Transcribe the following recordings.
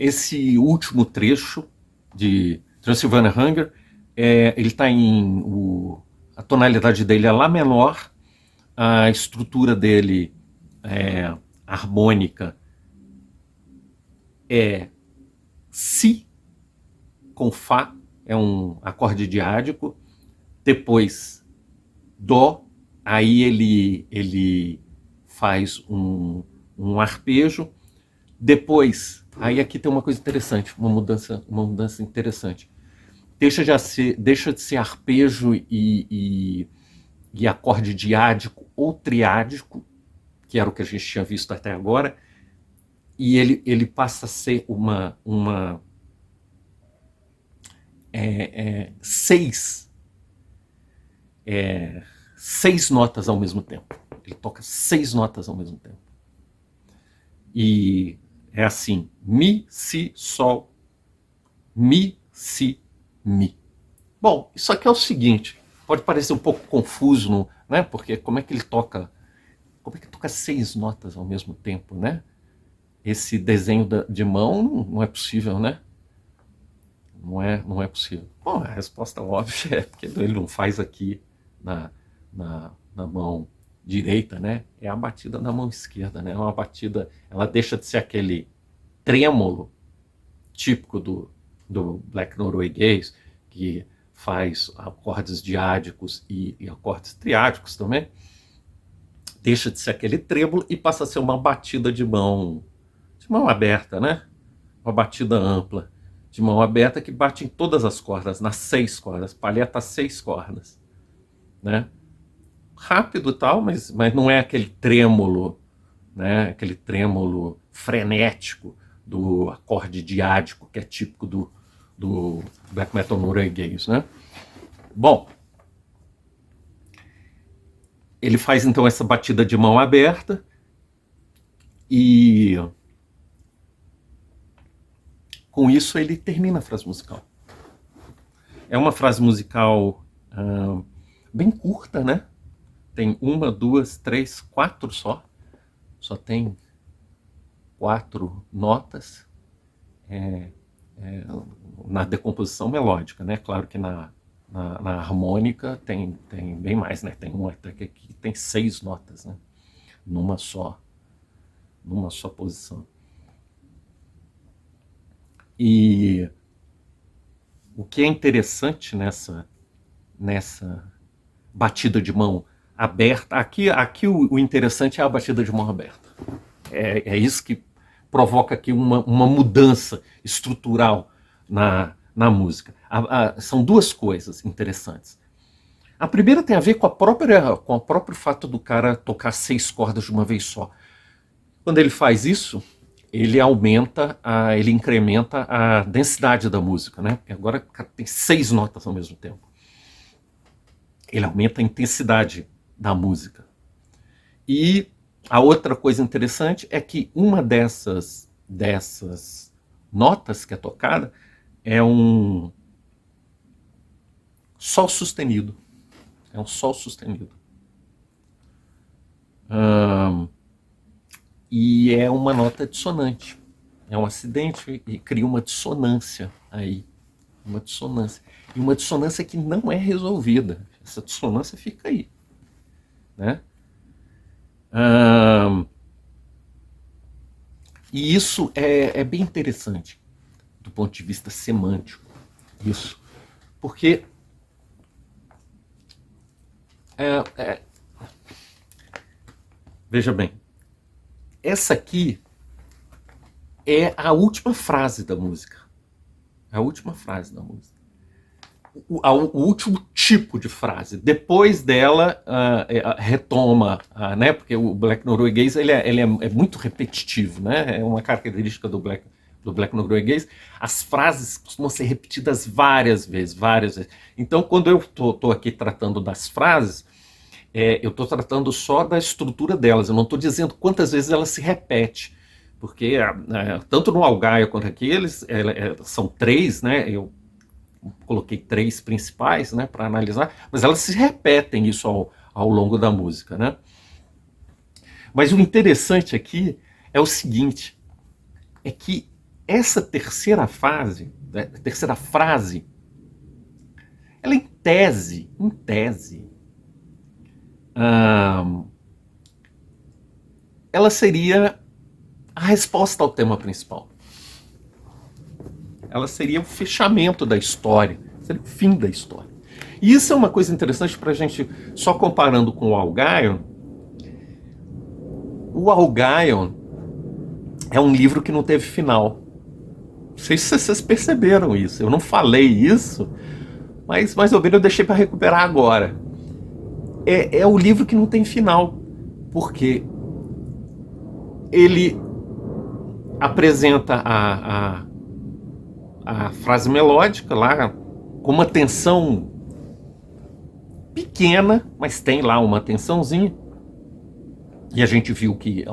esse último trecho de Transylvania Hunger, ele está a tonalidade dele é Lá menor, a estrutura dele harmônica é Si com Fá, é um acorde diádico, depois Dó, aí ele faz um arpejo, depois, aí aqui tem uma coisa interessante, uma mudança interessante. Deixa de ser arpejo e acorde diádico ou triádico, que era o que a gente tinha visto até agora, e ele passa a ser seis notas ao mesmo tempo. Ele toca 6 notas ao mesmo tempo. E é assim: Mi, Si, Sol, Mi, Si, Mi. Bom, isso aqui é o seguinte, pode parecer um pouco confuso, né? Porque como é que ele toca 6 notas ao mesmo tempo, né? Esse desenho de mão não é possível, né? Não é possível. Bom, a resposta óbvia é porque ele não faz aqui na mão direita, né? É a batida na mão esquerda, né? É uma batida, ela deixa de ser aquele trêmolo típico do black norueguês, que faz acordes diádicos e acordes triádicos também, deixa de ser aquele trêmolo e passa a ser uma batida de mão aberta, né? Uma batida ampla, de mão aberta, que bate em todas as cordas, nas 6 cordas, palheta 6 cordas, né? Rápido e tal, mas não é aquele trêmolo, né? Aquele trêmolo frenético do acorde diádico, que é típico do black metal norueguês, né? Bom, ele faz então essa batida de mão aberta e com isso ele termina a frase musical. É uma frase musical bem curta, né? Tem 1, 2, 3, 4 só. Só tem 4 notas na decomposição melódica, né? Claro que na harmônica tem bem mais, né? Tem uma até que aqui tem 6 notas, né? Numa só posição. E o que é interessante nessa batida de mão aberta, aqui o interessante é a batida de mão aberta. É isso que provoca aqui uma mudança estrutural na música. São 2 coisas interessantes. A primeira tem a ver com o próprio fato do cara tocar 6 cordas de uma vez só. Quando ele faz isso, ele ele incrementa a densidade da música, né? Porque agora o cara tem 6 notas ao mesmo tempo. Ele aumenta a intensidade da música. E a outra coisa interessante é que uma dessas notas que é tocada é um sol sustenido. É um sol sustenido. E é uma nota dissonante. É um acidente e cria uma dissonância aí. Uma dissonância. E uma dissonância que não é resolvida. Essa dissonância fica aí, né? E isso é bem interessante do ponto de vista semântico. Isso. Porque veja bem, essa aqui é a última frase da música. É a última frase da música. O último tipo de frase. Depois dela, retoma, né? Porque o black norueguês ele é muito repetitivo, né? É uma característica do black norueguês. As frases costumam ser repetidas várias vezes. Então, quando eu estou aqui tratando das frases, eu estou tratando só da estrutura delas. Eu não estou dizendo quantas vezes ela se repete. Porque tanto no Algaia quanto aqui, são 3, né? Eu coloquei 3 principais, né, para analisar, mas elas se repetem isso ao longo da música, né? Mas o interessante aqui é o seguinte, é que essa terceira frase, ela em tese, ela seria a resposta ao tema principal. Ela seria o fechamento da história, seria o fim da história. E isso é uma coisa interessante para a gente, só comparando com o Algaion. O Algaion é um livro que não teve final. Não sei se vocês perceberam isso. Eu não falei isso, mas mais ou menos eu deixei para recuperar agora. É o livro que não tem final, porque ele apresenta a frase melódica lá com uma tensão pequena, mas tem lá uma tensãozinha. E a gente viu que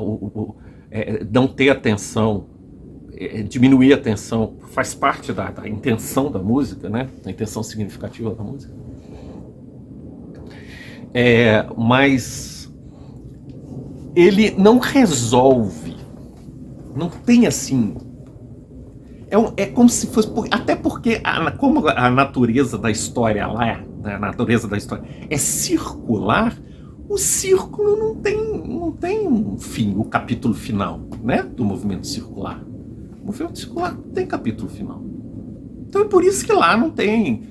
não ter atenção, diminuir a tensão, faz parte da intenção da música, né? Da intenção significativa da música. Mas ele não resolve, não tem assim. É como se fosse. Até porque, como a natureza da história lá, a natureza da história é circular, o círculo não tem um fim, o capítulo final, né? Do movimento circular. O movimento circular não tem capítulo final. Então é por isso que lá não tem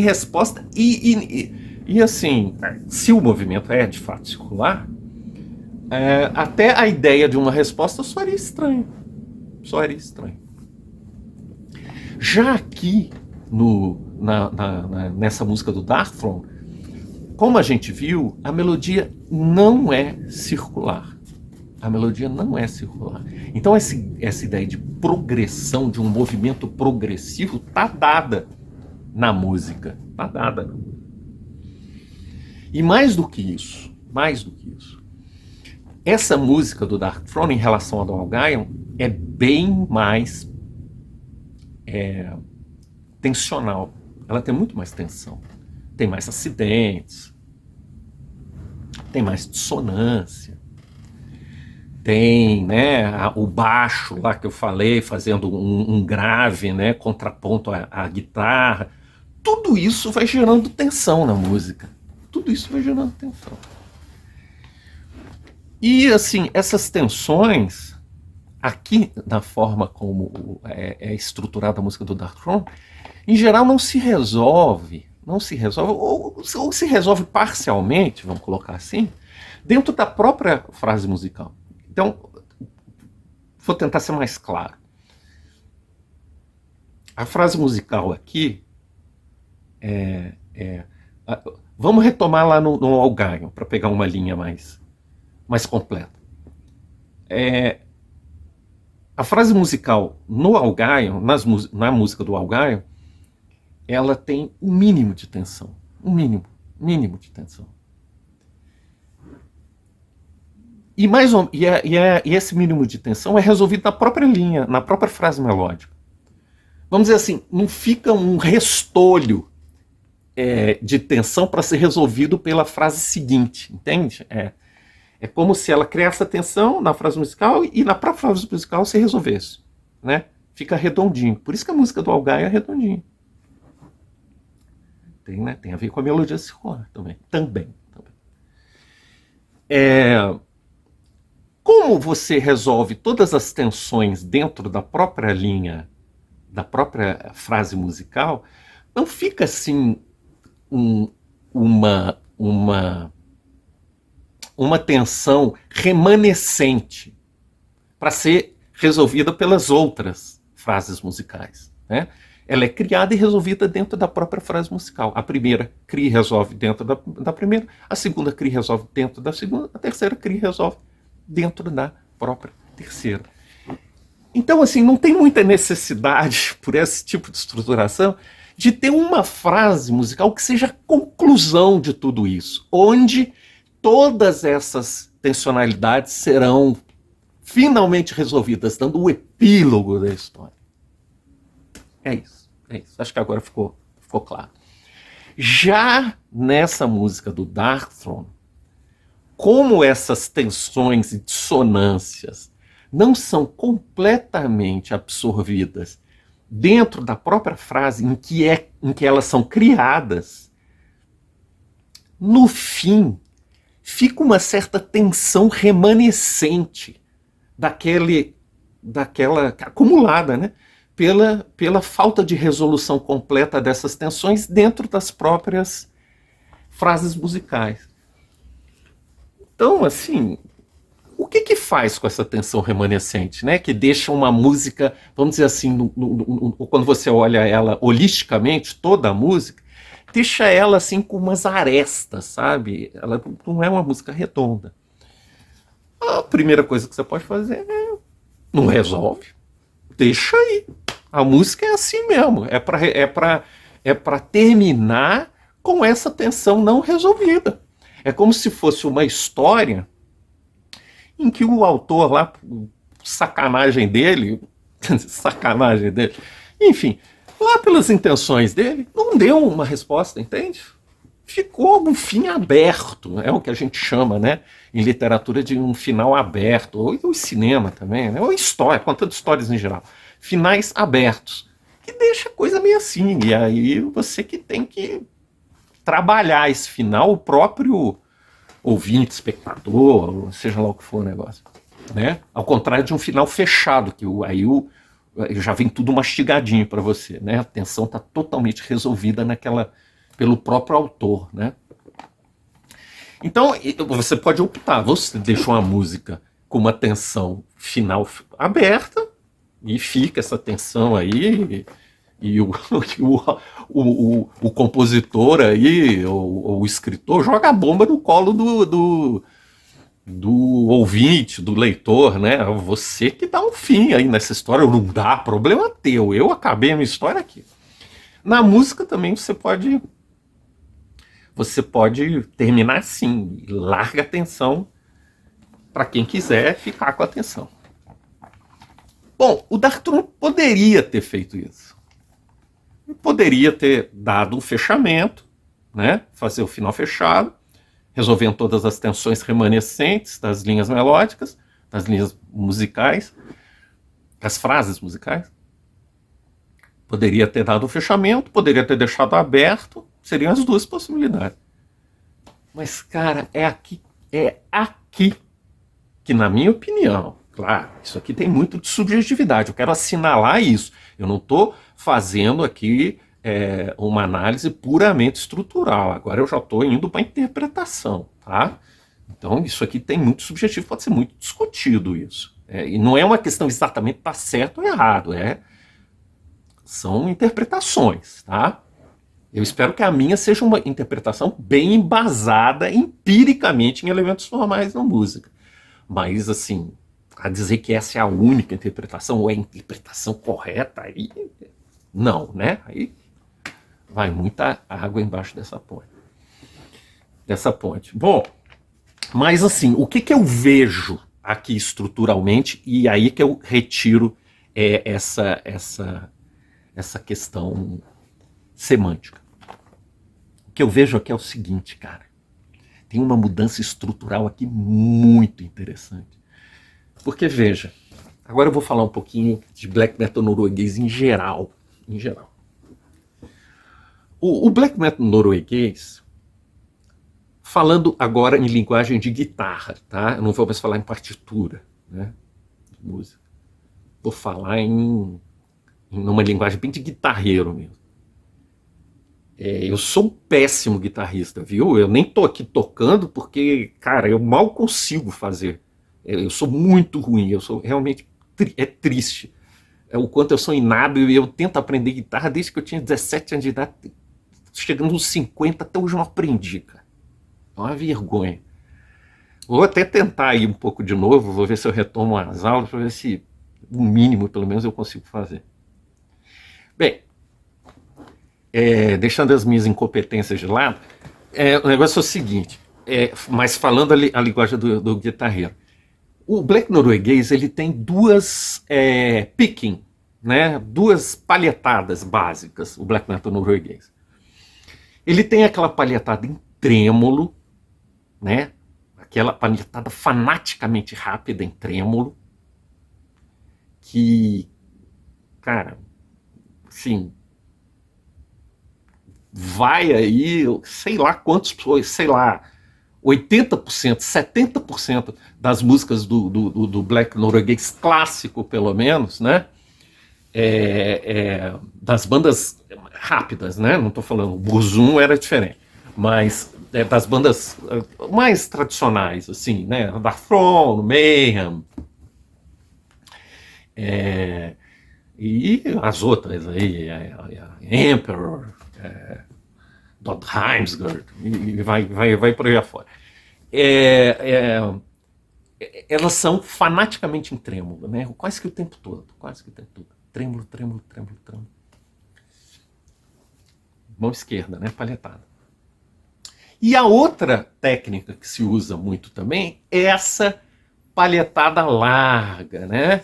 resposta. E assim, se o movimento é de fato circular, até a ideia de uma resposta soaria estranho. Já aqui, nessa música do Darkthrone, como a gente viu, a melodia não é circular. Então essa ideia de progressão, de um movimento progressivo, está dada na música. E mais do que isso, essa música do Darkthrone em relação à do Algaion é bem mais tensional. Ela tem muito mais tensão. Tem mais acidentes, tem mais dissonância, tem, né, o baixo lá que eu falei, fazendo um grave, né, contraponto à guitarra. Tudo isso vai gerando tensão na música. E, assim, essas tensões, aqui, na forma como é estruturada a música do Darkthrone, em geral não se resolve, ou se resolve parcialmente, vamos colocar assim, dentro da própria frase musical. Então, vou tentar ser mais claro. A frase musical aqui vamos retomar lá no Algaion, para pegar uma linha mais completa. A frase musical no Algaion, na música do Algaion, ela tem um mínimo de tensão. Um mínimo de tensão. E esse mínimo de tensão é resolvido na própria linha, na própria frase melódica. Vamos dizer assim, não fica um restolho de tensão para ser resolvido pela frase seguinte, entende? É como se ela criasse a tensão na frase musical e na própria frase musical se resolvesse, né? Fica redondinho. Por isso que a música do Algaion é redondinha. Tem a ver com a melodia circular também. Como você resolve todas as tensões dentro da própria linha, da própria frase musical, não fica assim uma tensão remanescente para ser resolvida pelas outras frases musicais, né? Ela é criada e resolvida dentro da própria frase musical. A primeira cria e resolve dentro da primeira, a segunda cria e resolve dentro da segunda, a terceira cria e resolve dentro da própria terceira. Então, assim, não tem muita necessidade, por esse tipo de estruturação, de ter uma frase musical que seja a conclusão de tudo isso, onde todas essas tensionalidades serão finalmente resolvidas, dando o epílogo da história. É isso. Acho que agora ficou claro. Já nessa música do Darkthrone, como essas tensões e dissonâncias não são completamente absorvidas dentro da própria frase em que elas são criadas, no fim fica uma certa tensão remanescente daquela acumulada, né? Pela falta de resolução completa dessas tensões dentro das próprias frases musicais. Então, assim, o que faz com essa tensão remanescente, né? Que deixa uma música, vamos dizer assim, quando você olha ela holisticamente, toda a música, deixa ela assim com umas arestas, sabe? Ela não é uma música redonda. A primeira coisa que você pode fazer é não resolve, deixa aí. A música é assim mesmo, é para terminar com essa tensão não resolvida. É como se fosse uma história em que o autor lá, sacanagem dele, enfim, lá pelas intenções dele, não deu uma resposta, entende? Ficou um fim aberto, é o que a gente chama, né, em literatura de um final aberto, ou em cinema também, né, ou história, contando histórias em geral. Finais abertos, que deixa a coisa meio assim, e aí você que tem que trabalhar esse final, o próprio ouvinte, espectador, seja lá o que for o negócio, né? Ao contrário de um final fechado, que aí já vem tudo mastigadinho para você, né? A tensão está totalmente resolvida pelo próprio autor, né? Então, você pode optar, você deixa uma música com uma tensão final aberta, e fica essa tensão aí, e o compositor aí, o escritor, joga a bomba no colo do ouvinte, do leitor, né? Você que dá um fim aí nessa história, não dá, problema teu, eu acabei a minha história aqui. Na música também você pode terminar assim, larga a tensão para quem quiser ficar com a tensão. Bom, o Darkthrone poderia ter feito isso. Poderia ter dado um fechamento, né? Fazer o final fechado, resolvendo todas as tensões remanescentes das linhas melódicas, das linhas musicais, das frases musicais. Poderia ter dado um fechamento, poderia ter deixado aberto, seriam as duas possibilidades. Mas, cara, é aqui que, na minha opinião, claro, isso aqui tem muito de subjetividade, eu quero assinalar isso. Eu não estou fazendo aqui uma análise puramente estrutural, agora eu já estou indo para a interpretação, tá? Então isso aqui tem muito subjetivo, pode ser muito discutido isso. E não é uma questão exatamente tá certo ou errado, são interpretações, tá? Eu espero que a minha seja uma interpretação bem embasada empiricamente em elementos formais da música. Mas, assim, a dizer que essa é a única interpretação, ou é a interpretação correta, aí não, né? Aí vai muita água embaixo dessa ponte. Bom, mas assim, o que eu vejo aqui estruturalmente, e aí que eu retiro essa questão semântica. O que eu vejo aqui é o seguinte, cara. Tem uma mudança estrutural aqui muito interessante. Porque, veja, agora eu vou falar um pouquinho de black metal norueguês em geral. O black metal norueguês, falando agora em linguagem de guitarra, tá? Eu não vou mais falar em partitura, né? De música. Vou falar em uma linguagem bem de guitarreiro mesmo. Eu sou um péssimo guitarrista, viu? Eu nem tô aqui tocando porque, cara, eu mal consigo fazer. Eu sou muito ruim, eu sou realmente triste. O quanto eu sou inábil e eu tento aprender guitarra desde que eu tinha 17 anos de idade, chegando nos 50, até hoje eu não aprendi, cara. É uma vergonha. Vou até tentar ir um pouco de novo, vou ver se eu retomo as aulas, para ver se o mínimo, pelo menos, eu consigo fazer. Bem, deixando as minhas incompetências de lado, o negócio é o seguinte, mas falando a linguagem do guitarreiro. O black norueguês, ele tem duas picking, né? Duas palhetadas básicas, o black metal norueguês. Ele tem aquela palhetada em trêmulo, né? Aquela palhetada fanaticamente rápida em trêmulo, que, cara, assim, vai aí, sei lá quantos, sei lá, 80%, 70% das músicas do black norueguês clássico, pelo menos, né? Das bandas rápidas, né? Não estou falando, o Burzum era diferente, mas das bandas mais tradicionais, assim, né? Da Throne, Mayhem, e as outras aí, a Emperor, Dot Heimsgard, e vai por aí afora. Elas são fanaticamente em trêmulo, né? Quase que o tempo todo, quase que o tempo todo. Trêmulo, trêmulo, trêmulo, trêmulo. Mão esquerda, né? Palhetada. E a outra técnica que se usa muito também é essa palhetada larga, né?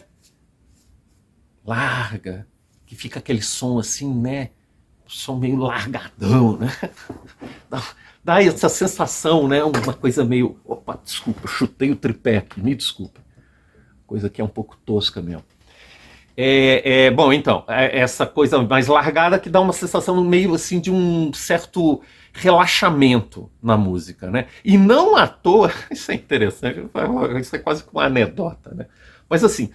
Larga, que fica aquele som assim, né? Som meio largadão, né? Dá essa sensação, né? Uma coisa meio... Opa, desculpa, chutei o tripé aqui, me desculpa. Coisa que é um pouco tosca mesmo. Bom, então, essa coisa mais largada que dá uma sensação meio assim de um certo relaxamento na música, né? E não à toa, isso é interessante, isso é quase como uma anedota, né? Mas assim,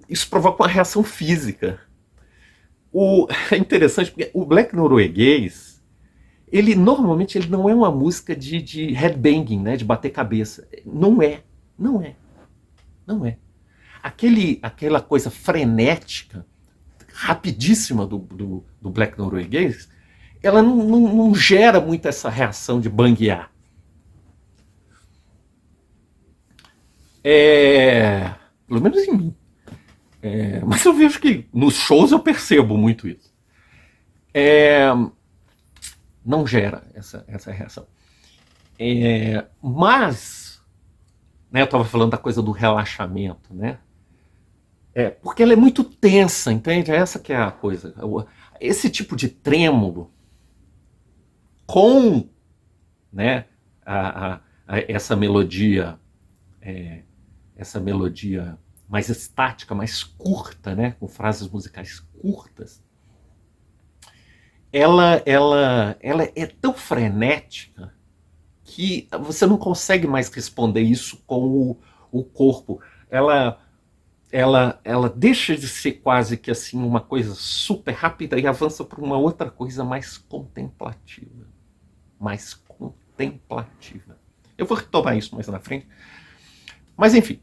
isso provoca uma reação física. É interessante porque o black norueguês, ele normalmente ele não é uma música de headbanging, né? De bater cabeça. Não é, não é, não é. Aquela coisa frenética, rapidíssima do black norueguês, ela não gera muito essa reação de banguear. Pelo menos em mim. Mas eu vejo que nos shows eu percebo muito isso. Não gera essa reação. Mas, né, eu estava falando da coisa do relaxamento, né? Porque ela é muito tensa, entende? Essa que é a coisa. Esse tipo de trêmulo com, né, essa melodia mais estática, mais curta, né, com frases musicais curtas, ela é tão frenética que você não consegue mais responder isso com o corpo. Ela deixa de ser quase que assim uma coisa super rápida e avança para uma outra coisa mais contemplativa. Mais contemplativa. Eu vou retomar isso mais na frente. Mas enfim.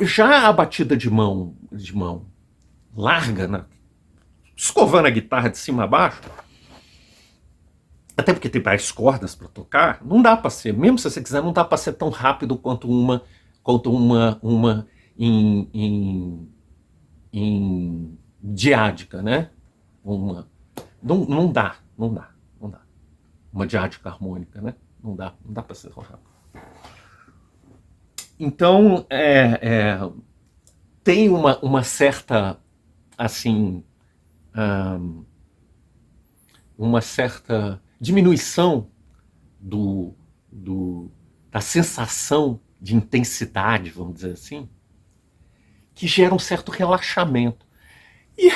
Já a batida de mão larga, né? Escovando a guitarra de cima a baixo, até porque tem várias cordas para tocar, não dá para ser, mesmo se você quiser, não dá para ser tão rápido quanto uma em diádica, né? Não dá. Uma diádica harmônica, né? Não dá para ser tão rápido. Então, tem uma certa, assim, uma certa diminuição da sensação de intensidade, vamos dizer assim, que gera um certo relaxamento. E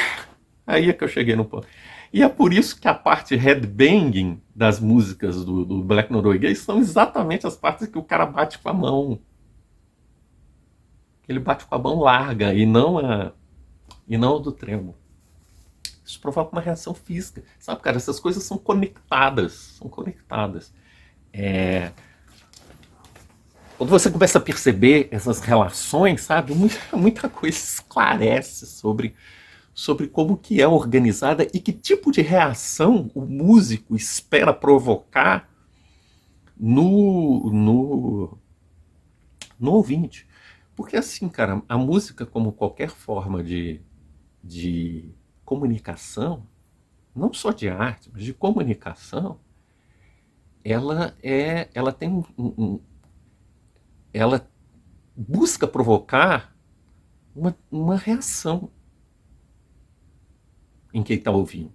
aí é que eu cheguei no ponto. E é por isso que a parte headbanging das músicas do black norueguês são exatamente as partes que o cara bate com a mão. Ele bate com a mão larga e não a do trêmulo. Isso provoca uma reação física. Sabe, cara, essas coisas são conectadas. Quando você começa a perceber essas relações, sabe, muita coisa esclarece sobre como que é organizada e que tipo de reação o músico espera provocar no ouvinte. Porque assim, cara, a música, como qualquer forma de comunicação, não só de arte, mas de comunicação, ela tem ela busca provocar uma reação em quem está ouvindo.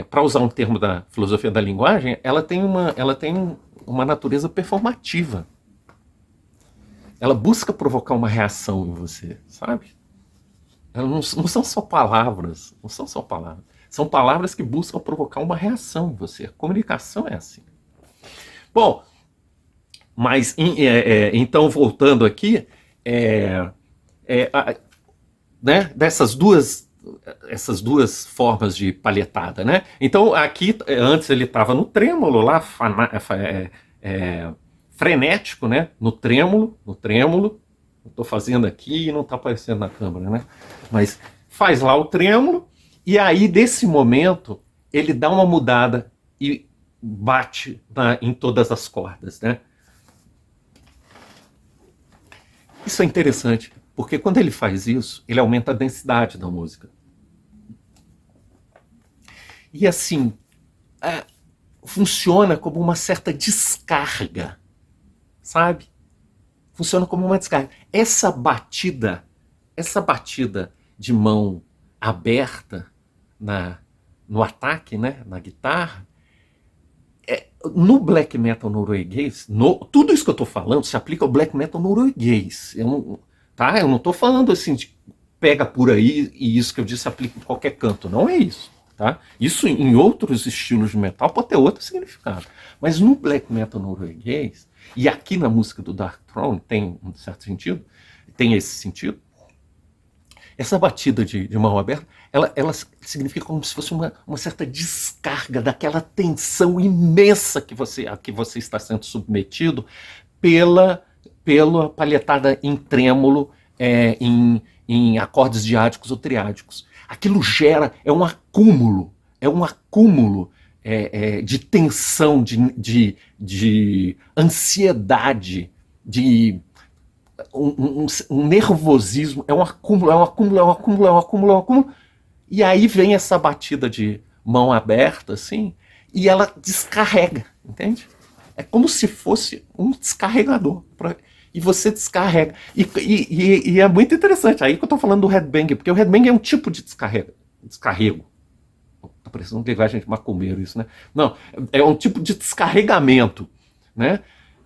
Para usar um termo da filosofia da linguagem, ela tem uma natureza performativa. ela busca provocar uma reação em você, sabe? Elas não são só palavras, não são só palavras. São palavras que buscam provocar uma reação em você. A comunicação é assim. Bom, mas então voltando aqui, é, né, essas duas formas de palhetada, né? Então aqui antes ele estava no trêmulo lá, frenético, né? No trêmulo. Estou fazendo aqui e não está aparecendo na câmera, né? Mas faz lá o trêmulo e aí desse momento ele dá uma mudada e bate em todas as cordas, né? Isso é interessante, porque quando ele faz isso, ele aumenta a densidade da música. E assim, funciona como uma certa descarga, sabe? Funciona como uma descarga. Essa batida de mão aberta no ataque, né, na guitarra, no black metal norueguês, tudo isso que eu estou falando se aplica ao black metal norueguês. Eu não estou falando assim de pega por aí e isso que eu disse aplica em qualquer canto. Não é isso. Tá? Isso em outros estilos de metal pode ter outro significado. Mas no black metal norueguês, e aqui na música do Darkthrone tem um certo sentido, tem esse sentido, essa batida de mão aberta, ela significa como se fosse uma certa descarga daquela tensão imensa a que você está sendo submetido pela palhetada em trêmulo, em acordes diádicos ou triádicos. Aquilo gera, é um acúmulo de tensão, de ansiedade, de um nervosismo, é um acúmulo. E aí vem essa batida de mão aberta, assim, e ela descarrega, entende? É como se fosse um descarregador. E você descarrega. E é muito interessante. Aí que eu tô falando do headbang, porque o headbang é um tipo de descarrego. Tá parecendo linguagem de macumbeiro isso, né? Não, é um tipo de descarregamento, né?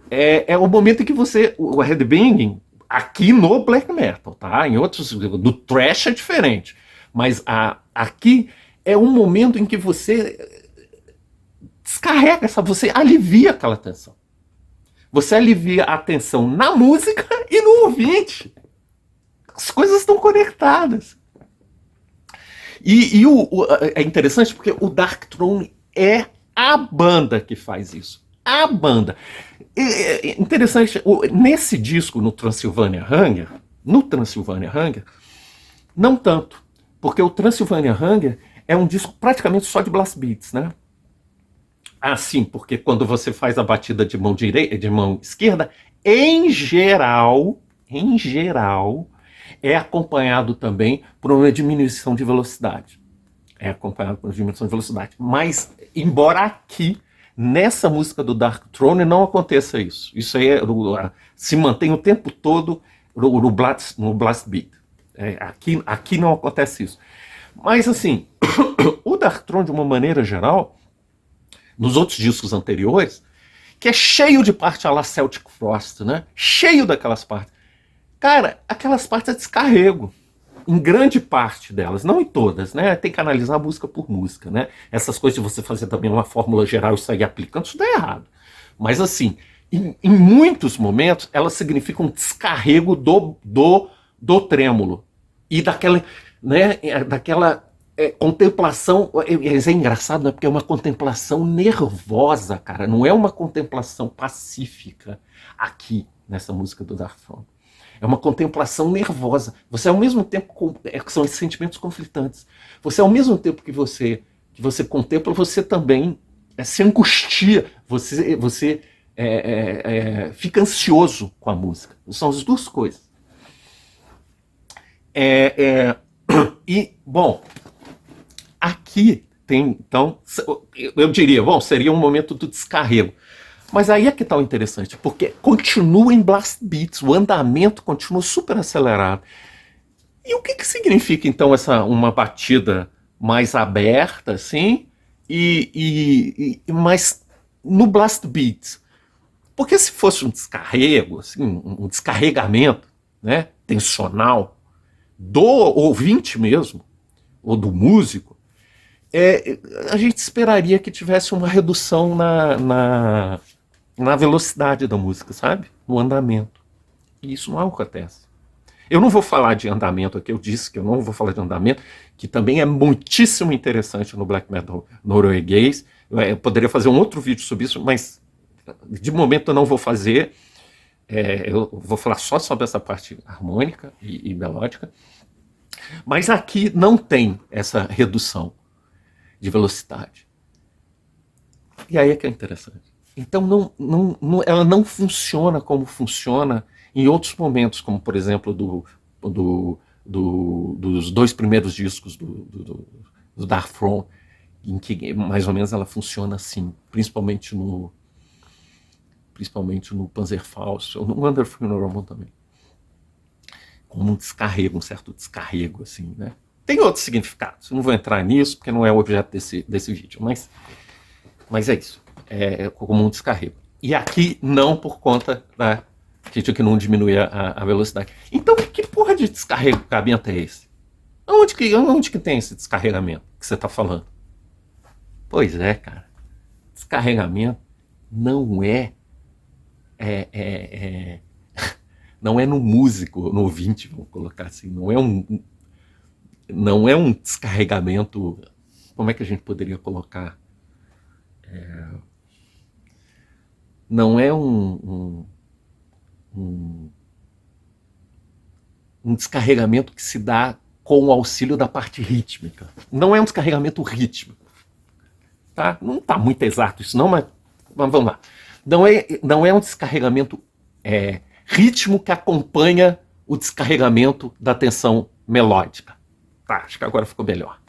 É o momento em que o headbanging, aqui no black metal, tá? Em outros, do thrash é diferente. Mas aqui é um momento em que você descarrega, você alivia aquela tensão. Você alivia a tensão na música e no ouvinte. As coisas estão conectadas. E é interessante porque o Darkthrone é a banda que faz isso. A banda. É interessante, nesse disco, no Transylvania Hunger, não tanto. Porque o Transylvania Hunger é um disco praticamente só de blast beats, né? Assim, porque quando você faz a batida de mão esquerda, em geral, é acompanhado também por uma diminuição de velocidade. Mas, embora aqui, nessa música do Darkthrone, não aconteça isso. Isso aí se mantém o tempo todo no blast beat. Aqui não acontece isso. Mas, assim, o Darkthrone, de uma maneira geral, nos outros discos anteriores, que é cheio de parte à la Celtic Frost, né? Cheio daquelas partes. Cara, aquelas partes é descarrego. Em grande parte delas, não em todas, né? Tem que analisar música por música, né? Essas coisas de você fazer também uma fórmula geral e sair aplicando, isso dá errado. Mas assim, em muitos momentos, elas significam um descarrego do trêmulo. E daquela, né? Contemplação, é engraçado, né? Porque é uma contemplação nervosa, cara. Não é uma contemplação pacífica aqui nessa música do Darkthrone. É uma contemplação nervosa. Você, ao mesmo tempo, são sentimentos conflitantes. Você, ao mesmo tempo que você contempla, você também se angustia. Você fica ansioso com a música. São as duas coisas. E, bom, aqui tem, então, eu diria, bom, seria um momento do descarrego. Mas aí é que está o interessante, porque continua em blast beats, o andamento continua super acelerado. E o que significa, então, uma batida mais aberta, assim, mas no blast beats? Porque se fosse um descarrego, assim, um descarregamento, né, tensional, do ouvinte mesmo, ou do músico, a gente esperaria que tivesse uma redução na velocidade da música, sabe? No andamento. E isso não acontece. Eu não vou falar de andamento aqui, eu disse que eu não vou falar de andamento, que também é muitíssimo interessante no black metal norueguês. Eu poderia fazer um outro vídeo sobre isso, mas de momento eu não vou fazer. Eu vou falar só sobre essa parte harmônica e melódica. Mas aqui não tem essa redução de velocidade. E aí é que é interessante. Então ela não funciona como funciona em outros momentos, como por exemplo dos dois primeiros discos do Dark Throne, em que mais ou menos ela funciona assim, principalmente no Panzerfaust, ou no Under Funeral também, como um descarrego, um certo descarrego, assim, né? Tem outros significados, eu não vou entrar nisso, porque não é o objeto desse vídeo, mas é isso, é como um descarrego. E aqui não por conta da que não diminui a velocidade. Então, que porra de descarregamento é esse? Onde que tem esse descarregamento que você está falando? Pois é, cara. Descarregamento não não é no músico, no ouvinte, vamos colocar assim. Não é um descarregamento. Como é que a gente poderia colocar? Não é um descarregamento que se dá com o auxílio da parte rítmica. Não é um descarregamento rítmico. Tá? Não está muito exato isso não, mas vamos lá. Não é um descarregamento ritmo que acompanha o descarregamento da tensão melódica. Tá, acho que agora ficou melhor.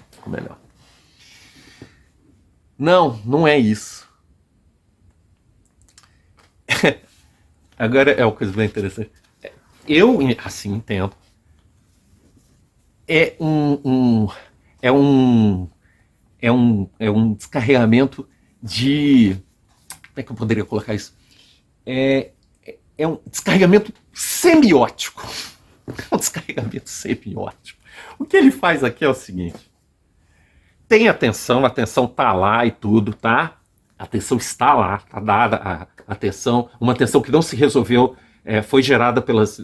Não é isso. Agora é uma coisa bem interessante. Eu, assim, entendo. É um descarregamento de... Como é que eu poderia colocar isso? É um descarregamento semiótico. É um descarregamento semiótico. O que ele faz aqui é o seguinte. Tem a tensão tá lá e tudo, tá? A tensão está lá, tá dada a tensão. Uma tensão que não se resolveu, foi gerada pelas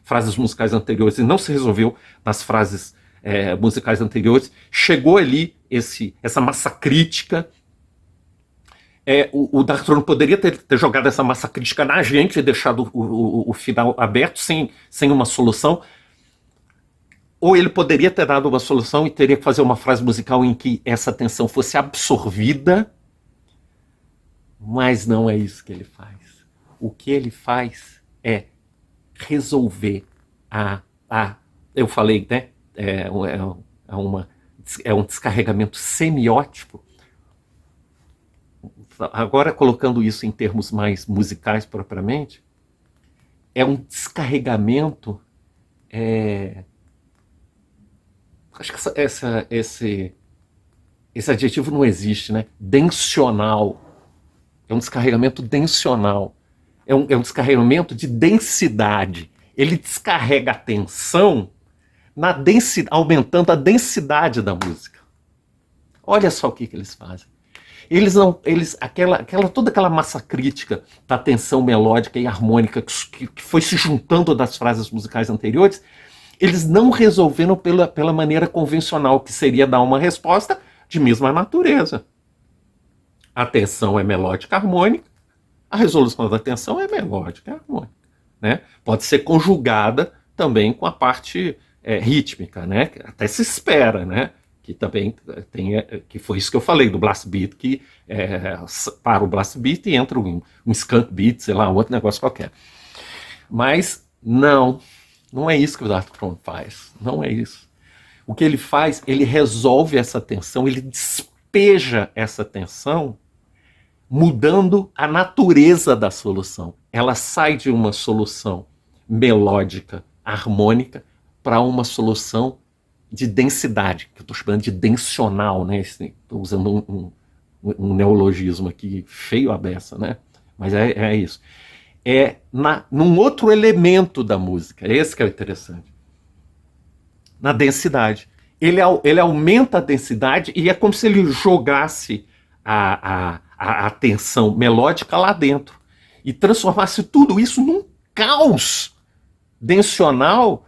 frases musicais anteriores e não se resolveu nas frases musicais anteriores. Chegou ali essa massa crítica. O Dark Throne poderia ter jogado essa massa crítica na gente e deixado o final aberto, sem uma solução. Ou ele poderia ter dado uma solução e teria que fazer uma frase musical em que essa tensão fosse absorvida, mas não é isso que ele faz. O que ele faz é resolver eu falei, né? É um descarregamento semiótico. Agora, colocando isso em termos mais musicais propriamente, é um descarregamento. Acho que esse adjetivo não existe, né? Densional. É um descarregamento densional. É um descarregamento de densidade. Ele descarrega a tensão aumentando a densidade da música. Olha só o que eles fazem. Toda aquela massa crítica da tensão melódica e harmônica que foi se juntando das frases musicais anteriores, eles não resolveram pela maneira convencional, que seria dar uma resposta de mesma natureza. A tensão é melódica harmônica, a resolução da tensão é melódica harmônica. Né? Pode ser conjugada também com a parte rítmica, né? Até se espera, né? Que também que foi isso que eu falei do blast beat, que para o blast beat e entra um skunk beat, sei lá, um outro negócio qualquer. Mas não é isso que o Dark Throne faz, não é isso. O que ele faz, ele resolve essa tensão, ele despeja essa tensão, mudando a natureza da solução. Ela sai de uma solução melódica, harmônica, para uma solução de densidade, que eu estou chamando de densional, né? Estou usando um neologismo aqui feio à beça, né? mas é isso. É num outro elemento da música, é esse que é o interessante. Na densidade. Ele aumenta a densidade e é como se ele jogasse a tensão melódica lá dentro e transformasse tudo isso num caos densional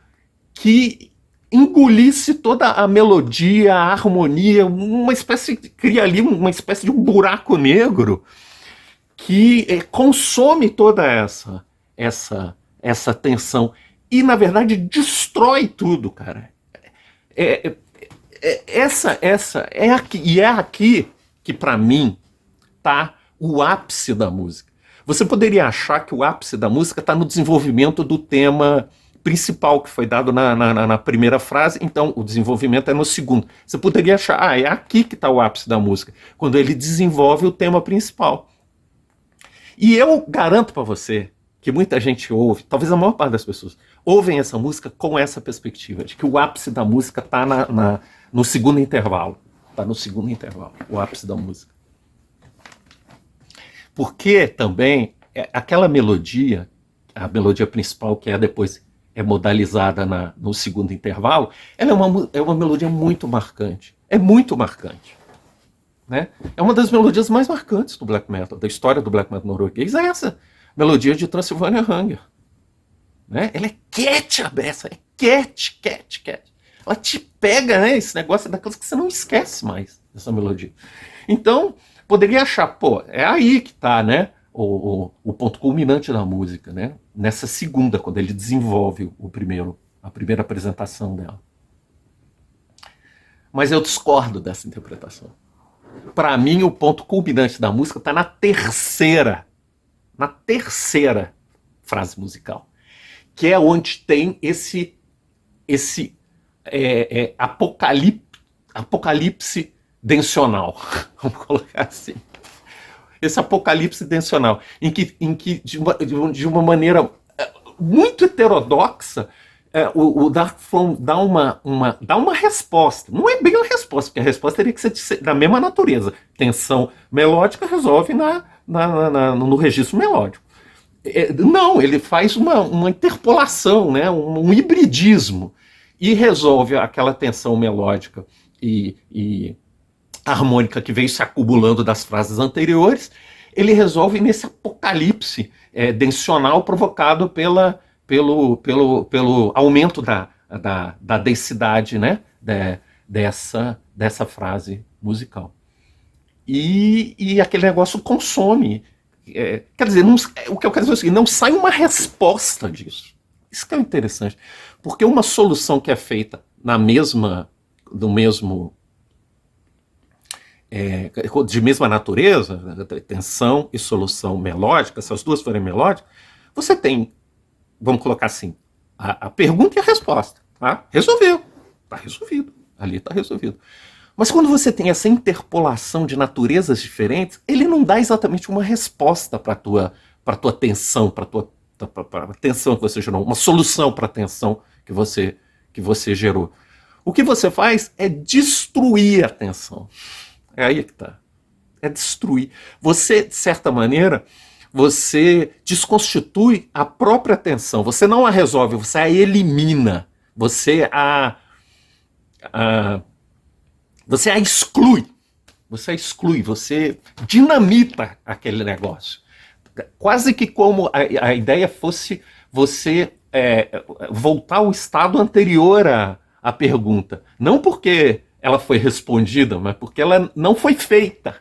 que engolisse toda a melodia, a harmonia, cria ali uma espécie de um buraco negro que consome toda essa tensão e, na verdade, destrói tudo, cara. Essa é aqui, e é aqui que, para mim, tá o ápice da música. Você poderia achar que o ápice da música está no desenvolvimento do tema principal que foi dado na primeira frase, então o desenvolvimento é no segundo. Você poderia achar, é aqui que está o ápice da música, quando ele desenvolve o tema principal. E eu garanto para você que muita gente ouve, talvez a maior parte das pessoas, ouvem essa música com essa perspectiva, de que o ápice da música está no segundo intervalo. Está no segundo intervalo, o ápice da música. Porque também aquela melodia, a melodia principal, que depois é modalizada no segundo intervalo, ela é uma melodia muito marcante. É muito marcante. Né? É uma das melodias mais marcantes do black metal, da história do black metal norueguês, é essa melodia de Transylvania Hunger. Né? Ela é cat a beça, é cat. Ela te pega, né? Esse negócio é daquelas que você não esquece mais, essa melodia. Então, poderia achar, pô, é aí que tá, né? O ponto culminante da música, né? Nessa segunda, quando ele desenvolve a primeira apresentação dela. Mas eu discordo dessa interpretação. Para mim, o ponto culminante da música está na terceira frase musical, que é onde tem esse apocalipse densional, vamos colocar assim. Esse apocalipse densional, em que de uma maneira muito heterodoxa, o Dark Throne dá uma resposta. Não é bem uma resposta, porque a resposta teria que ser da mesma natureza. Tensão melódica resolve no registro melódico. Não, ele faz uma interpolação, né, um hibridismo, e resolve aquela tensão melódica e harmônica que veio se acumulando das frases anteriores. Ele resolve nesse apocalipse densional provocado pelo aumento da densidade, né, dessa frase musical. E aquele negócio consome. Quer dizer, o que eu quero dizer é o seguinte, não sai uma resposta disso. Isso que é interessante. Porque uma solução que é feita de mesma natureza, tensão e solução melódica, se as duas forem melódicas, você tem, vamos colocar assim, a pergunta e a resposta. Tá? Resolveu. Está resolvido. Ali está resolvido. Mas quando você tem essa interpolação de naturezas diferentes, ele não dá exatamente uma resposta para a tua tensão, para a tensão que você gerou, uma solução para a tensão que você gerou. O que você faz é destruir a tensão. É aí que está. É destruir. Você, de certa maneira, você desconstitui a própria tensão. Você não a resolve, você a elimina. Você a exclui. Você dinamita aquele negócio. Quase que como a ideia fosse você voltar ao estado anterior à pergunta. Não porque ela foi respondida, mas porque ela não foi feita.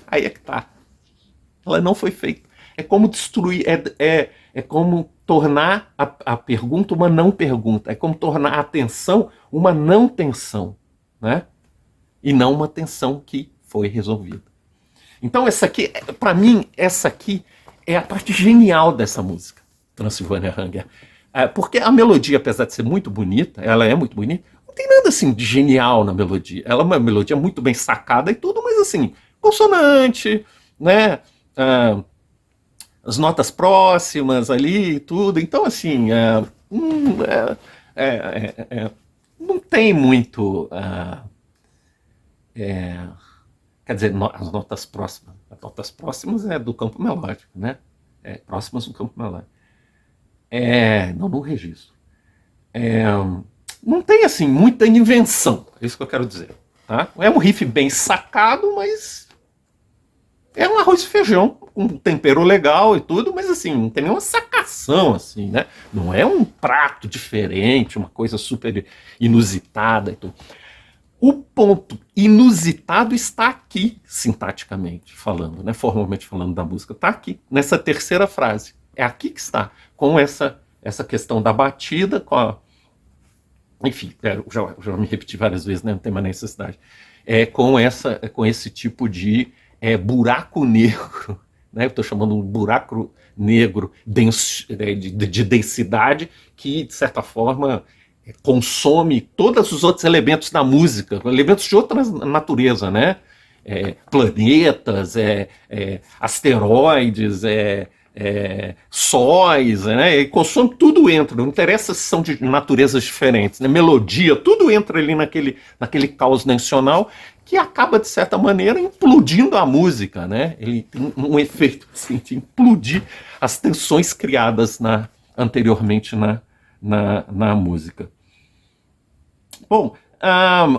Aí é que tá. Ela não foi feita. É como destruir, é como tornar a pergunta uma não pergunta. É como tornar a tensão uma não tensão, né? E não uma tensão que foi resolvida. Então essa aqui, para mim, essa aqui é a parte genial dessa música, Transylvania Hunger. Porque a melodia, apesar de ser muito bonita, ela é muito bonita, não tem nada assim de genial na melodia. Ela é uma melodia muito bem sacada e tudo, mas assim, consonante, né? As notas próximas ali e tudo. Então, assim, não tem muito... quer dizer, as notas próximas. notas próximas é do campo melódico, né? Próximas do campo melódico. Não no registro. Não tem, assim, muita invenção, é isso que eu quero dizer. Tá? É um riff bem sacado, mas é um arroz e feijão, com um tempero legal e tudo, mas assim, não tem nenhuma sacação, assim, né? Não é um prato diferente, uma coisa super inusitada e tudo. O ponto inusitado está aqui, sintaticamente falando, né? Formalmente falando da música, está aqui, nessa terceira frase. É aqui que está, com essa questão da batida, com a... Enfim, já me repeti várias vezes, né? Não tem mais necessidade. Com esse tipo de buraco negro, né? Eu estou chamando um buraco negro de densidade que, de certa forma, consome todos os outros elementos da música, elementos de outra natureza, né? Planetas, asteroides, sóis, né? E consome tudo, entra, não interessa se são de naturezas diferentes, né? Melodia, tudo entra ali naquele caos nacional que acaba, de certa maneira, implodindo a música, né? Ele tem um efeito assim, de implodir as tensões criadas anteriormente na música. Bom,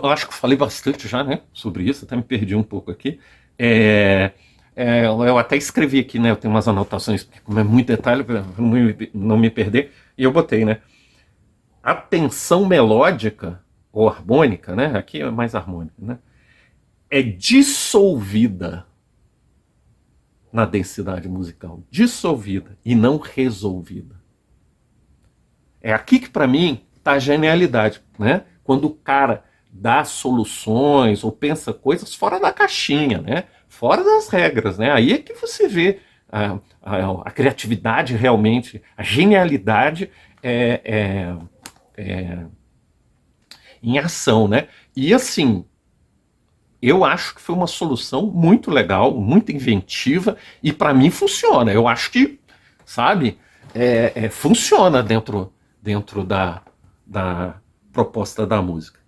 eu acho que eu falei bastante já, né, sobre isso, até me perdi um pouco aqui. Eu até escrevi aqui, né? Eu tenho umas anotações, como é muito detalhe, para não me perder, e eu botei, né? A tensão melódica, ou harmônica, né? Aqui é mais harmônica, né? É dissolvida na densidade musical. Dissolvida e não resolvida. É aqui que, para mim, está a genialidade, né? Quando o cara dá soluções ou pensa coisas fora da caixinha, né? Fora das regras, né? Aí é que você vê a criatividade realmente, a genialidade em ação, né? E assim, eu acho que foi uma solução muito legal, muito inventiva, e para mim funciona. Eu acho que, sabe, funciona dentro da proposta da música.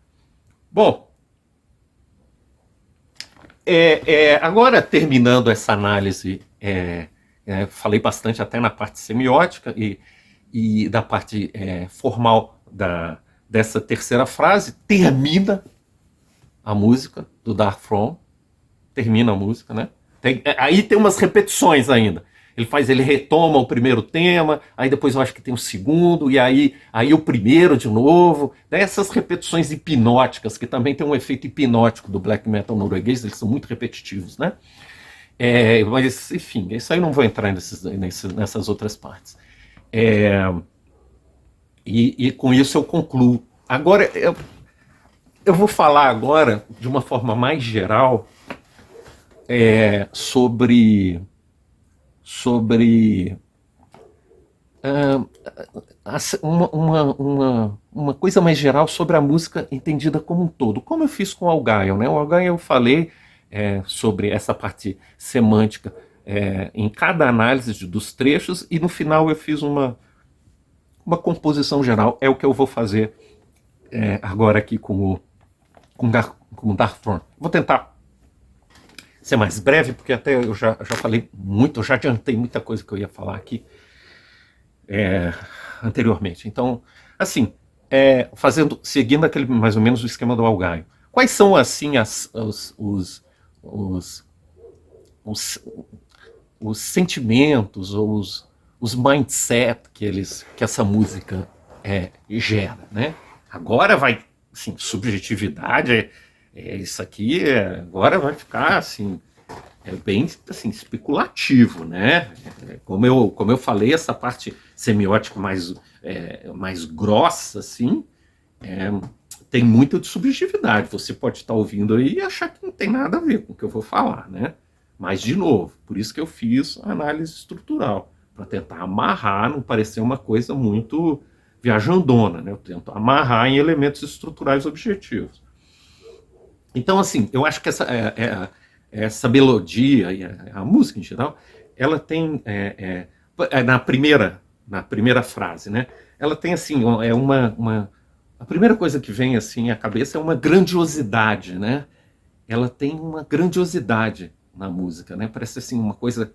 Bom, agora terminando essa análise, falei bastante até na parte semiótica e da parte formal dessa terceira frase, termina a música do Dark Throne, termina a música, né? Aí tem umas repetições ainda. Ele retoma o primeiro tema, aí depois eu acho que tem o segundo, e aí o primeiro de novo. Essas repetições hipnóticas, que também tem um efeito hipnótico do black metal norueguês, eles são muito repetitivos, né? Mas, enfim, isso aí eu não vou entrar nessas outras partes. E com isso eu concluo. Agora, eu vou falar agora, de uma forma mais geral, sobre uma coisa mais geral sobre a música entendida como um todo, como eu fiz com o Argyle, né? O Argyle eu falei sobre essa parte semântica em cada análise dos trechos, e no final eu fiz uma composição geral. É o que eu vou fazer agora aqui com o Dark Throne. Vou tentar ser mais breve, porque até eu já falei muito, eu já adiantei muita coisa que eu ia falar aqui anteriormente. Então, assim, seguindo aquele mais ou menos o esquema do Argyle. Quais são, assim, os sentimentos ou os mindset que essa música gera, né? Agora vai, assim, subjetividade, isso aqui agora vai ficar, assim, bem, assim, especulativo, né? Como eu falei, essa parte semiótica mais grossa, assim, tem muito de subjetividade. Você pode estar ouvindo aí e achar que não tem nada a ver com o que eu vou falar, né? Mas, de novo, por isso que eu fiz a análise estrutural, para tentar amarrar, não parecer uma coisa muito viajandona, né? Eu tento amarrar em elementos estruturais objetivos. Então, assim, eu acho que essa melodia e a música em geral, ela tem, na primeira frase, né? Ela tem, assim, a primeira coisa que vem, assim, à cabeça é uma grandiosidade, né? Ela tem uma grandiosidade na música, né? Parece assim uma coisa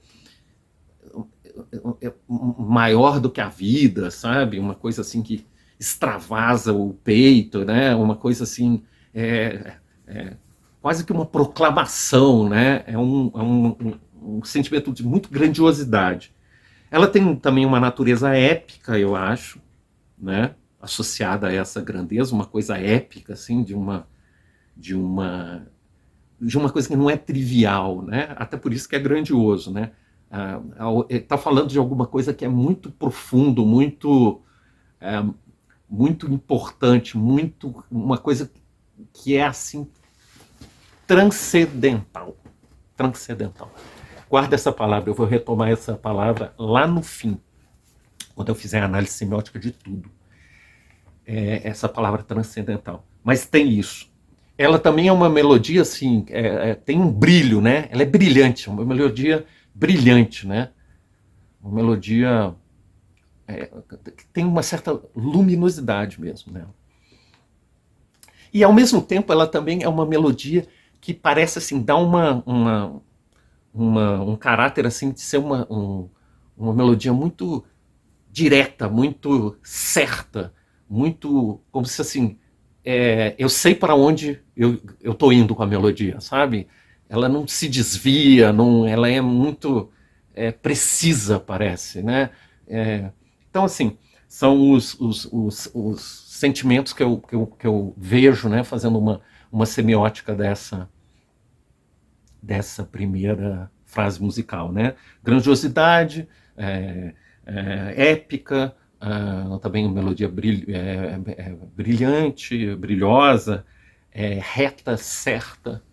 maior do que a vida, sabe? Uma coisa assim que extravasa o peito, né? Uma coisa assim, é, é, quase que uma proclamação, né? Um sentimento de muito grandiosidade. Ela tem também uma natureza épica, eu acho, né? Associada a essa grandeza, uma coisa épica, assim, de uma de uma coisa que não é trivial, né? Até por isso que é grandioso, né? Está falando de alguma coisa que é muito profundo, é, muito importante, muito uma coisa que é assim transcendental, transcendental. Guarda essa palavra, eu vou retomar essa palavra lá no fim, quando eu fizer a análise semiótica de tudo. Essa palavra transcendental. Mas tem isso. Ela também é uma melodia assim, tem um brilho, né? Ela é brilhante, uma melodia brilhante, né? Uma melodia que tem uma certa luminosidade mesmo nela. E ao mesmo tempo ela também é uma melodia que parece assim dar um caráter assim de ser uma melodia muito direta, muito certa, muito como se assim eu sei para onde eu estou indo com a melodia, sabe? Ela não se desvia, não, ela é muito precisa, parece, né? Então, assim, são os sentimentos que eu vejo, né, fazendo uma semiótica dessa primeira frase musical, né? Grandiosidade, épica, também uma melodia brilhante, brilhosa, reta, certa.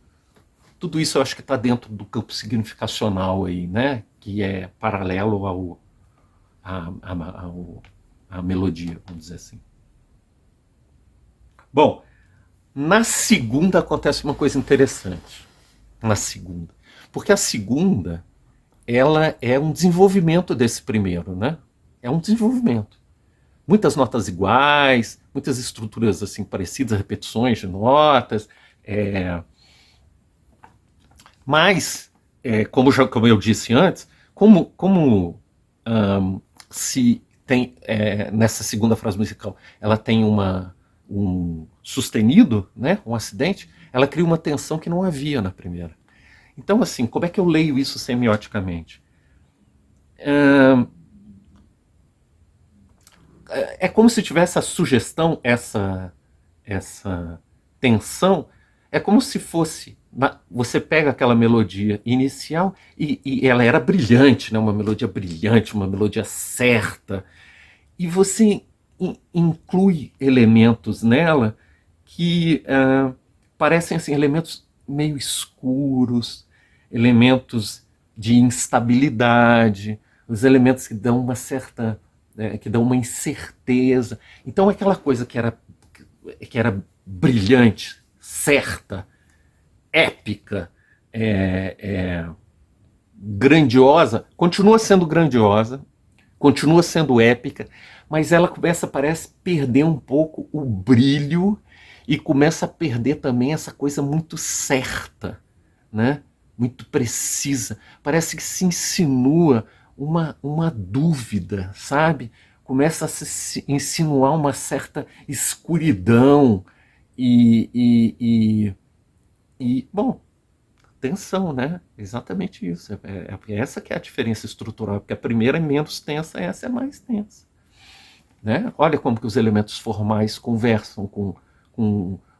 Tudo isso eu acho que está dentro do campo significacional aí, né? Que é paralelo à melodia, vamos dizer assim. Bom, na segunda acontece uma coisa interessante. Na segunda. Porque a segunda, ela é um desenvolvimento desse primeiro, né? É um desenvolvimento. Muitas notas iguais, muitas estruturas assim parecidas, repetições de notas, mas como eu disse antes, como se tem nessa segunda frase musical, ela tem um sustenido, né, um acidente, ela cria uma tensão que não havia na primeira. Então, assim, como é que eu leio isso semioticamente? É como se tivesse a sugestão, essa tensão, é como se fosse. Você pega aquela melodia inicial e ela era brilhante, né? Uma melodia brilhante, uma melodia certa, e você inclui elementos nela que parecem assim, elementos meio escuros, elementos de instabilidade, os elementos que dão uma certa, que dão uma incerteza. Então aquela coisa que era brilhante, certa, épica, grandiosa, continua sendo épica, mas ela começa, parece, perder um pouco o brilho e começa a perder também essa coisa muito certa, né? Muito precisa. Parece que se insinua uma dúvida, sabe? Começa a se insinuar uma certa escuridão bom, tensão, né? Exatamente isso. Essa que é a diferença estrutural, porque a primeira é menos tensa, essa é mais tensa. Né? Olha como que os elementos formais conversam com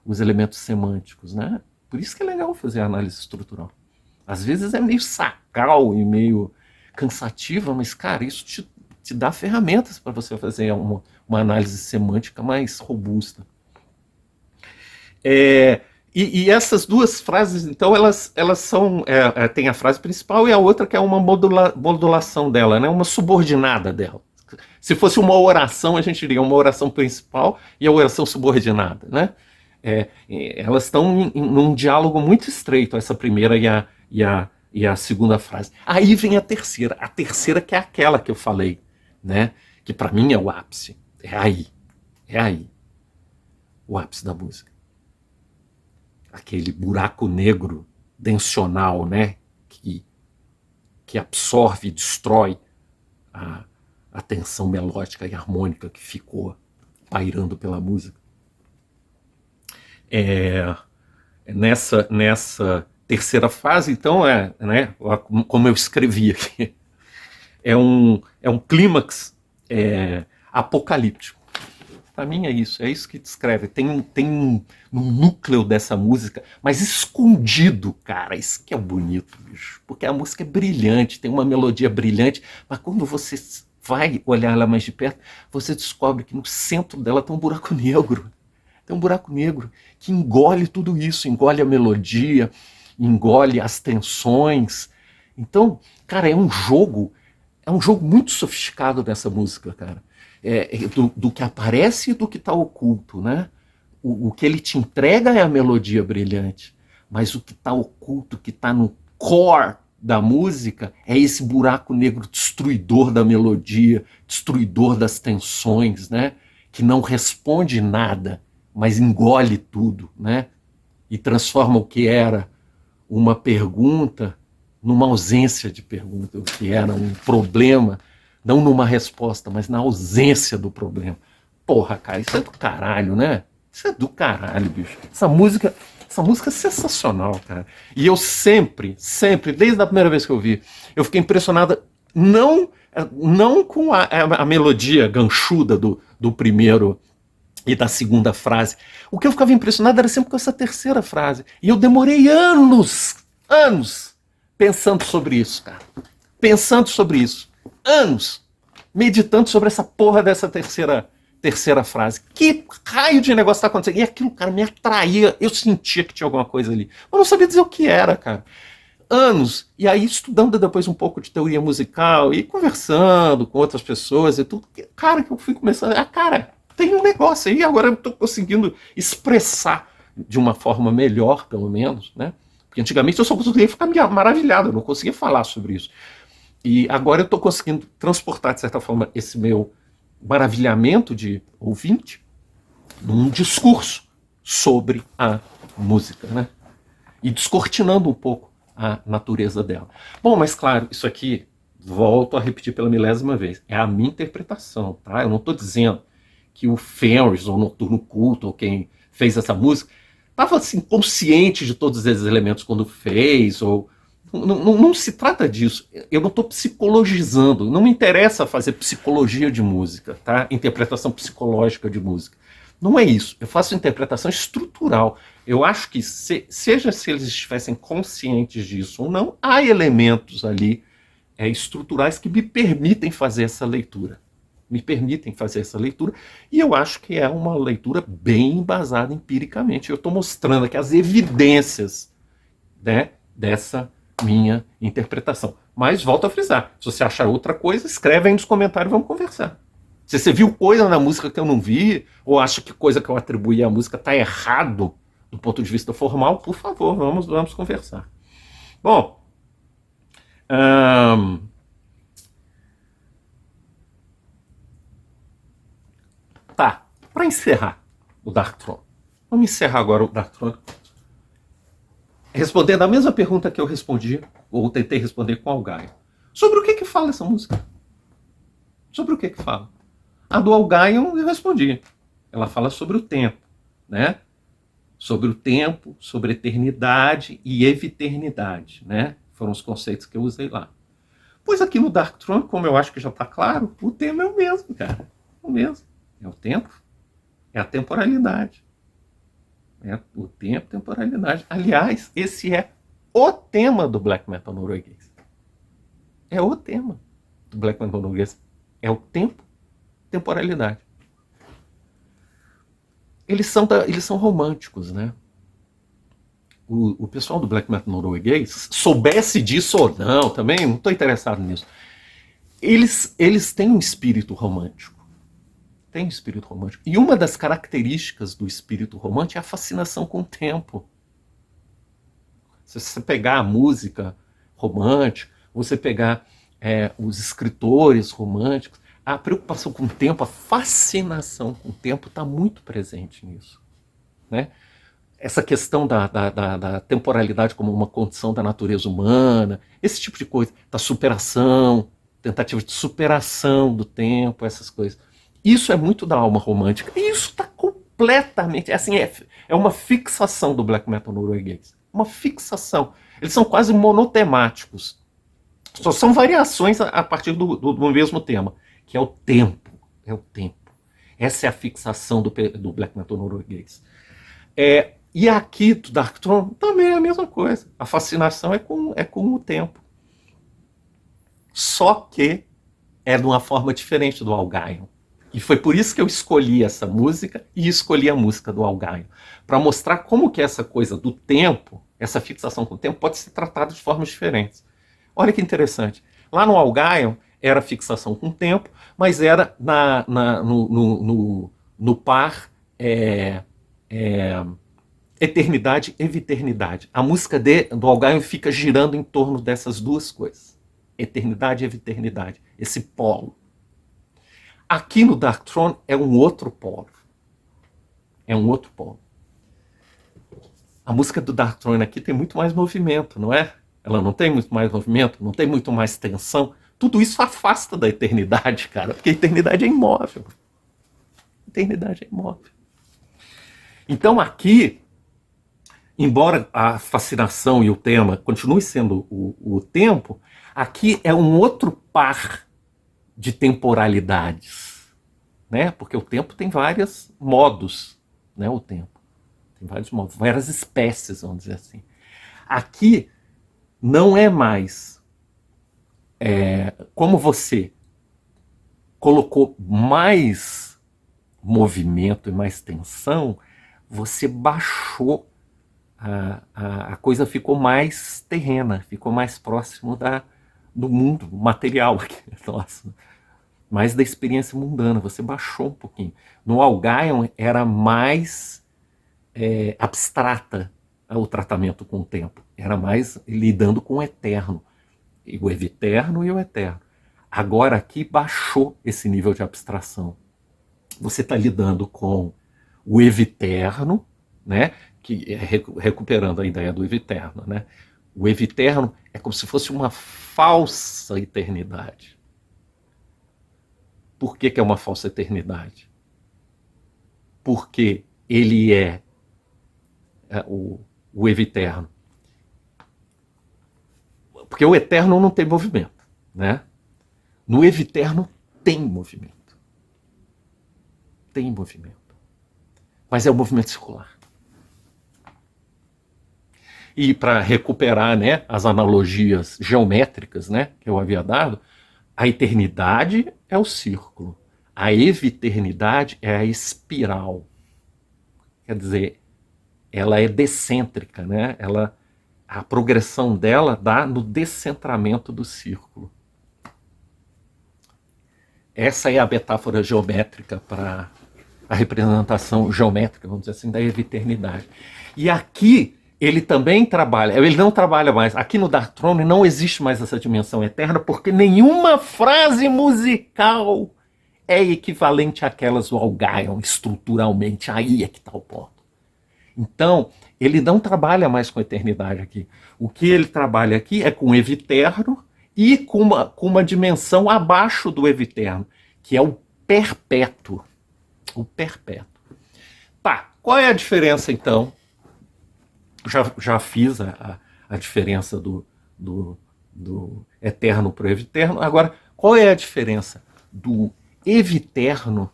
os elementos semânticos, né? Por isso que é legal fazer análise estrutural. Às vezes é meio sacal e meio cansativa, mas, cara, isso te dá ferramentas para você fazer uma análise semântica mais robusta. E essas duas frases, então, elas são. Tem a frase principal e a outra que é uma modulação dela, né? Uma subordinada dela. Se fosse uma oração, a gente diria uma oração principal e a oração subordinada, né? Elas estão num diálogo muito estreito, essa primeira e a segunda frase. Aí vem a terceira que é aquela que eu falei, né? Que para mim é o ápice. É aí, o ápice da música. Aquele buraco negro densional, né? que absorve e destrói a tensão melódica e harmônica que ficou pairando pela música. Nessa terceira fase, então, né, como eu escrevi aqui, é um clímax apocalíptico. Para mim é isso que descreve. Tem no núcleo dessa música, mas escondido, cara, isso que é bonito, bicho. Porque a música é brilhante, tem uma melodia brilhante, mas quando você vai olhar ela mais de perto, você descobre que no centro dela tem um buraco negro. Tem um buraco negro que engole tudo isso, engole a melodia, engole as tensões. Então, cara, é um jogo muito sofisticado dessa música, cara. Do que aparece e do que está oculto, né? O que ele te entrega é a melodia brilhante, mas o que está oculto, que está no core da música, é esse buraco negro destruidor da melodia, destruidor das tensões, né? Que não responde nada, mas engole tudo, né? E transforma o que era uma pergunta numa ausência de pergunta, o que era um problema, não numa resposta, mas na ausência do problema. Porra, cara, isso é do caralho, né? Isso é do caralho, bicho. Essa música é sensacional, cara. E eu sempre, desde a primeira vez que eu vi, eu fiquei impressionada, não com a melodia ganchuda do primeiro e da segunda frase. O que eu ficava impressionado era sempre com essa terceira frase. E eu demorei anos, pensando sobre isso, cara. Pensando sobre isso. Anos. Meditando sobre essa porra dessa terceira frase. Que raio de negócio tá acontecendo? E aquilo, cara, me atraía. Eu sentia que tinha alguma coisa ali. Mas não sabia dizer o que era, cara. Anos. E aí, estudando depois um pouco de teoria musical e conversando com outras pessoas e tudo. Cara, que eu fui começando. Cara, tem um negócio aí, agora eu estou conseguindo expressar de uma forma melhor, pelo menos, né? Porque antigamente eu só conseguia ficar maravilhado, eu não conseguia falar sobre isso. E agora eu estou conseguindo transportar, de certa forma, esse meu maravilhamento de ouvinte num discurso sobre a música, né? E descortinando um pouco a natureza dela. Bom, mas claro, isso aqui, volto a repetir pela milésima vez, é a minha interpretação, tá? Eu não estou dizendo que o Fenriz, ou Noturno Culto, ou quem fez essa música, estava assim, consciente de todos esses elementos quando fez, ou... Não se trata disso. Eu não estou psicologizando. Não me interessa fazer psicologia de música, tá? Interpretação psicológica de música. Não é isso. Eu faço interpretação estrutural. Eu acho que, seja se eles estivessem conscientes disso ou não, há elementos ali estruturais que me permitem fazer essa leitura. E eu acho que é uma leitura bem embasada empiricamente. Eu estou mostrando aqui as evidências, né, dessa minha interpretação. Mas volto a frisar, se você achar outra coisa, escreve aí nos comentários e vamos conversar. Se você viu coisa na música que eu não vi, ou acha que coisa que eu atribuí à música está errado do ponto de vista formal, por favor, vamos conversar. Bom, tá, para encerrar o Dark Throne. Vamos encerrar agora o Dark Throne respondendo a mesma pergunta que eu respondi, ou tentei responder com Algaia. Sobre o que fala essa música? Sobre o que fala? A do Algaion eu respondi. Ela fala sobre o tempo, né? Sobre o tempo, sobre eternidade e eviternidade, né? Foram os conceitos que eu usei lá. Pois aqui no Dark Throne, como eu acho que já está claro, o tema é o mesmo, cara. É o mesmo. É o tempo, é a temporalidade. O tempo, temporalidade. Aliás, esse é o tema do black metal norueguês. É o tema do black metal norueguês. É o tempo, temporalidade. Eles são românticos, né? O pessoal do black metal norueguês, soubesse disso ou não, também não estou interessado nisso. Eles têm um espírito romântico. Tem espírito romântico. E uma das características do espírito romântico é a fascinação com o tempo. Se você pegar a música romântica, você pegar os escritores românticos, a preocupação com o tempo, a fascinação com o tempo está muito presente nisso, né? essa questão da temporalidade como uma condição da natureza humana, esse tipo de coisa, da superação, tentativa de superação do tempo, essas coisas. Isso é muito da alma romântica. E isso está completamente. Assim, é uma fixação do black metal norueguês. Uma fixação. Eles são quase monotemáticos. Só são variações a partir do mesmo tema, que é o tempo. É o tempo. Essa é a fixação do black metal norueguês. E aqui do Darkthrone também é a mesma coisa. A fascinação é com o tempo. Só que é de uma forma diferente do Algaion. E foi por isso que eu escolhi essa música e escolhi a música do Algaion. Para mostrar como que essa coisa do tempo, essa fixação com o tempo, pode ser tratada de formas diferentes. Olha que interessante. Lá no Algaion era fixação com o tempo, mas era no par eternidade e viternidade. A música do Algaion fica girando em torno dessas duas coisas. Eternidade e viternidade. Esse polo. Aqui no Darkthrone é um outro polo. É um outro polo. A música do Darkthrone aqui tem muito mais movimento, não é? Ela não tem muito mais movimento, não tem muito mais tensão. Tudo isso afasta da eternidade, cara, porque a eternidade é imóvel. A eternidade é imóvel. Então aqui, embora a fascinação e o tema continue sendo o tempo, aqui é um outro par de temporalidades, né? Porque o tempo tem vários modos, né? O tempo tem vários modos, várias espécies, vamos dizer assim. Aqui não é mais como você colocou mais movimento e mais tensão, você baixou, a coisa ficou mais terrena, ficou mais próximo do mundo material aqui, nossa, mais da experiência mundana, você baixou um pouquinho. No Algaion era mais abstrata o tratamento com o tempo, era mais lidando com o eterno, e o eviterno e o eterno. Agora aqui baixou esse nível de abstração. Você está lidando com o eviterno, né? Que recuperando a ideia do eviterno, né? O eviterno é como se fosse uma falsa eternidade. Por que é uma falsa eternidade? Porque ele é o eviterno. Porque o eterno não tem movimento, né? No eviterno tem movimento. Tem movimento. Mas é um movimento circular. E para recuperar, né, as analogias geométricas, né, que eu havia dado, a eternidade é o círculo. A eviternidade é a espiral. Quer dizer, ela é decêntrica, né? A progressão dela dá no descentramento do círculo. Essa é a metáfora geométrica para a representação geométrica, vamos dizer assim, da eviternidade. E aqui ele também trabalha, ele não trabalha mais, aqui no Darkthrone não existe mais essa dimensão eterna, porque nenhuma frase musical é equivalente àquelas do Algaion, estruturalmente, aí é que está o ponto. Então, ele não trabalha mais com a eternidade aqui. O que ele trabalha aqui é com o eviterno e com uma dimensão abaixo do eviterno, que é o perpétuo. O perpétuo. Tá, qual é a diferença então? Já fiz a diferença do eterno para o eviterno. Agora, qual é a diferença do eviterno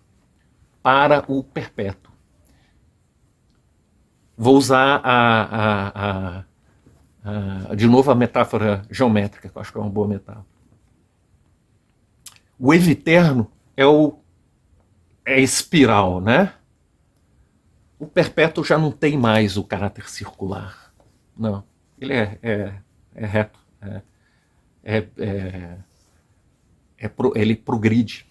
para o perpétuo? Vou usar de novo a metáfora geométrica, que eu acho que é uma boa metáfora. O eviterno é espiral, né? O perpétuo já não tem mais o caráter circular. Não. Ele é reto. Ele progride.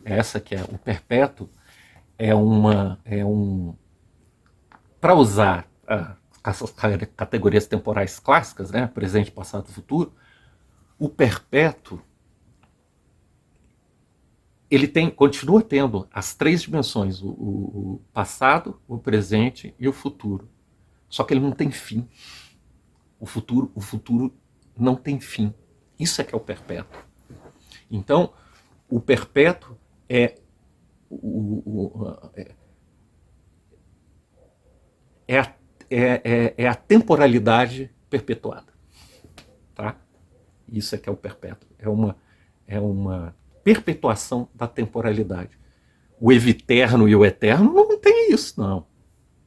Essa que é o perpétuo para usar essas categorias temporais clássicas, né? Presente, passado, futuro, o perpétuo ele continua tendo as três dimensões, o passado, o presente e o futuro. só que ele não tem fim. O futuro não tem fim. Isso é que é o perpétuo. Então, o perpétuo é a temporalidade perpetuada. Tá? Isso é que é o perpétuo. É uma perpetuação da temporalidade. O eviterno e o eterno não tem isso, não.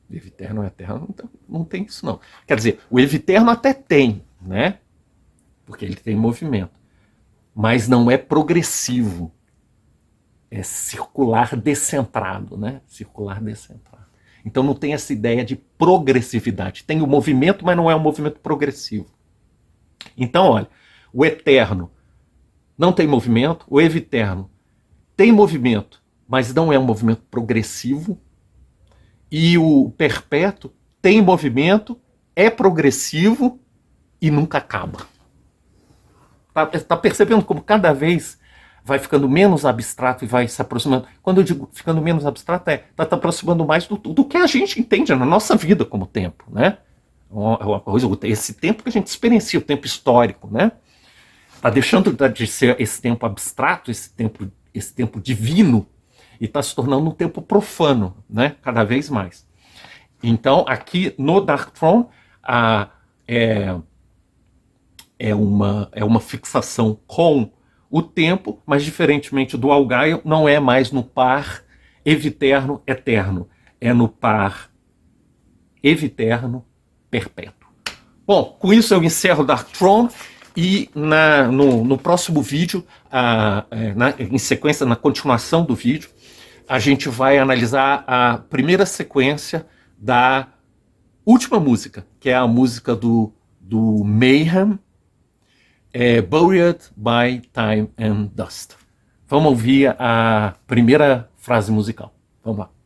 O eviterno e o eterno não tem isso, não. Quer dizer, o eviterno até tem, né? Porque ele tem movimento. Mas não é progressivo. É circular descentrado, né? Circular descentrado. Então não tem essa ideia de progressividade. Tem o movimento, mas não é um movimento progressivo. Então, olha, o eterno não tem movimento, o eviterno tem movimento, mas não é um movimento progressivo, e o perpétuo tem movimento, é progressivo e nunca acaba. Tá percebendo como cada vez vai ficando menos abstrato e vai se aproximando? Quando eu digo ficando menos abstrato, tá se aproximando mais do que a gente entende na nossa vida como tempo, né? Esse tempo que a gente experiencia, o tempo histórico, né? Está deixando de ser esse tempo abstrato, esse tempo divino, e está se tornando um tempo profano, né? Cada vez mais. Então, aqui no Dark Throne, é uma fixação com o tempo, mas diferentemente do Algaio, não é mais no par eviterno eterno, é no par eviterno perpétuo. Bom, com isso eu encerro Dark Throne. E no próximo vídeo, em sequência, na continuação do vídeo, a gente vai analisar a primeira sequência da última música, que é a música do Mayhem, Buried by Time and Dust. Vamos ouvir a primeira frase musical. Vamos lá.